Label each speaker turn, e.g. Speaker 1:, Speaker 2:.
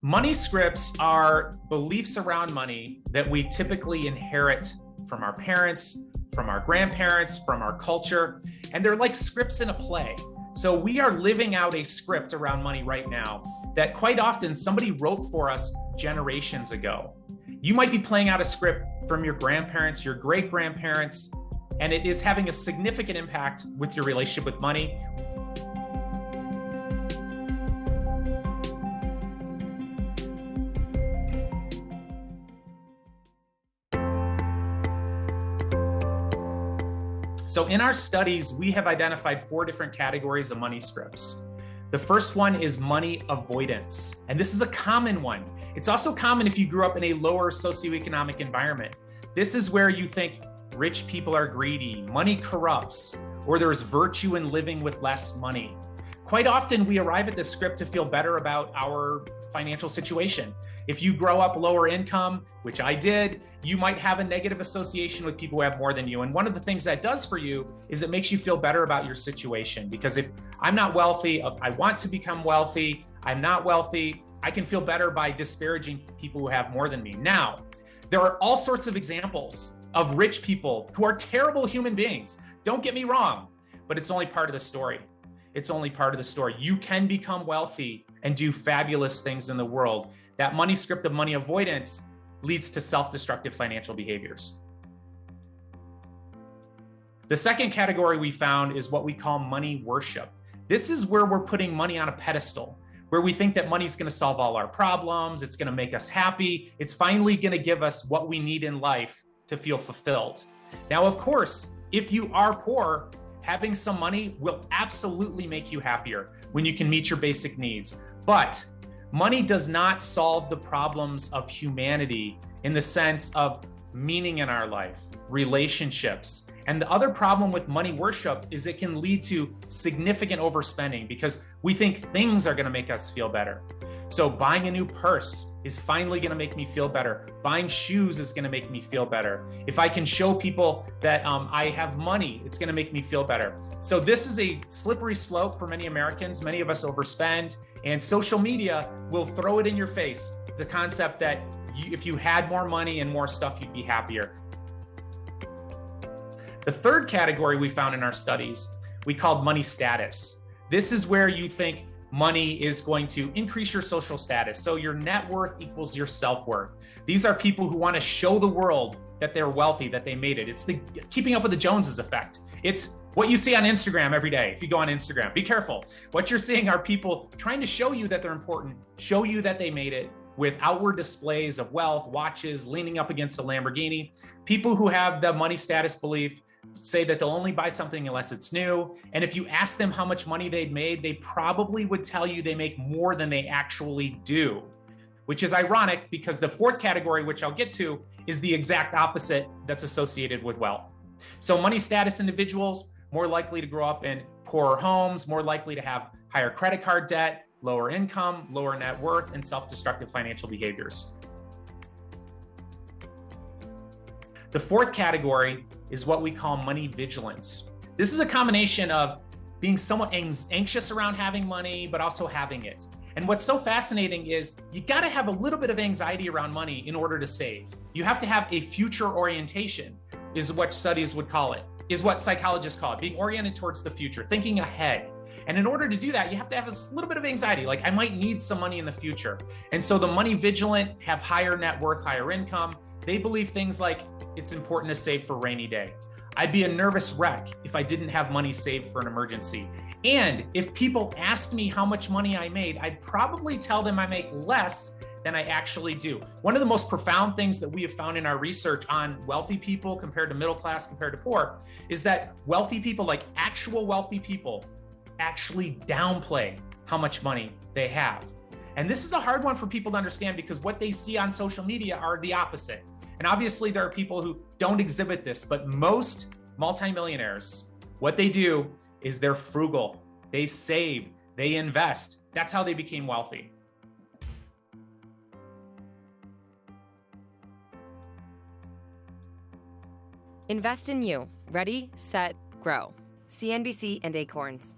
Speaker 1: Money scripts are beliefs around money that we typically inherit from our parents, from our grandparents, from our culture, and they're like scripts in a play. So we are living out a script around money right now that quite often somebody wrote for us generations ago. You might be playing out a script from your grandparents, your great-grandparents, and it is having a significant impact with your relationship with money. So in our studies, we have identified 4 different categories of money scripts. The first one is money avoidance, and this is a common one. It's also common if you grew up in a lower socioeconomic environment. This is where you think rich people are greedy, money corrupts, or there's virtue in living with less money. Quite often we arrive at this script to feel better about our financial situation. If you grow up lower income, which I did, you might have a negative association with people who have more than you. And one of the things that does for you is it makes you feel better about your situation. Because if I'm not wealthy, I want to become wealthy, I'm not wealthy, I can feel better by disparaging people who have more than me. Now, there are all sorts of examples of rich people who are terrible human beings. Don't get me wrong, but it's only part of the story. It's only part of the story. You can become wealthy and do fabulous things in the world. That money script of money avoidance leads to self-destructive financial behaviors. The second category we found is what we call money worship. This is where we're putting money on a pedestal, where we think that money's going to solve all our problems, it's going to make us happy, it's finally going to give us what we need in life to feel fulfilled. Now, of course, if you are poor, having some money will absolutely make you happier when you can meet your basic needs. But money does not solve the problems of humanity in the sense of meaning in our life, relationships. And the other problem with money worship is it can lead to significant overspending because we think things are going to make us feel better. So buying a new purse is finally going to make me feel better. Buying shoes is going to make me feel better. If I can show people that I have money, it's going to make me feel better. So this is a slippery slope for many Americans. Many of us overspend, and social media will throw it in your face. The concept that if you had more money and more stuff, you'd be happier. The third category we found in our studies, we called money status. This is where you think money is going to increase your social status. So your net worth equals your self-worth. These are people who want to show the world that they're wealthy, that they made it. It's the keeping up with the Joneses effect. It's what you see on Instagram every day. If you go on Instagram, be careful. What you're seeing are people trying to show you that they're important, show you that they made it with outward displays of wealth, watches, leaning up against a Lamborghini. People who have the money status belief say that they'll only buy something unless it's new. And if you ask them how much money they'd made, they probably would tell you they make more than they actually do, which is ironic because the fourth category, which I'll get to, is the exact opposite that's associated with wealth. So money status individuals, more likely to grow up in poorer homes, more likely to have higher credit card debt, lower income, lower net worth, and self-destructive financial behaviors. The fourth category is what we call money vigilance. This is a combination of being somewhat anxious around having money, but also having it. And what's so fascinating is you got to have a little bit of anxiety around money in order to save. You have to have a future orientation, is what studies would call it, is what psychologists call it, being oriented towards the future, thinking ahead. And in order to do that, you have to have a little bit of anxiety, like I might need some money in the future. And so the money vigilant have higher net worth, higher income. They believe things like it's important to save for a rainy day. I'd be a nervous wreck if I didn't have money saved for an emergency. And if people asked me how much money I made, I'd probably tell them I make less than I actually do. One of the most profound things that we have found in our research on wealthy people compared to middle class compared to poor is that wealthy people, like actual wealthy people, actually downplay how much money they have. And this is a hard one for people to understand because what they see on social media are the opposite. And obviously there are people who don't exhibit this, but most multimillionaires, what they do is they're frugal, they save, they invest. That's how they became wealthy.
Speaker 2: Invest in you. Ready, set, grow. CNBC and Acorns.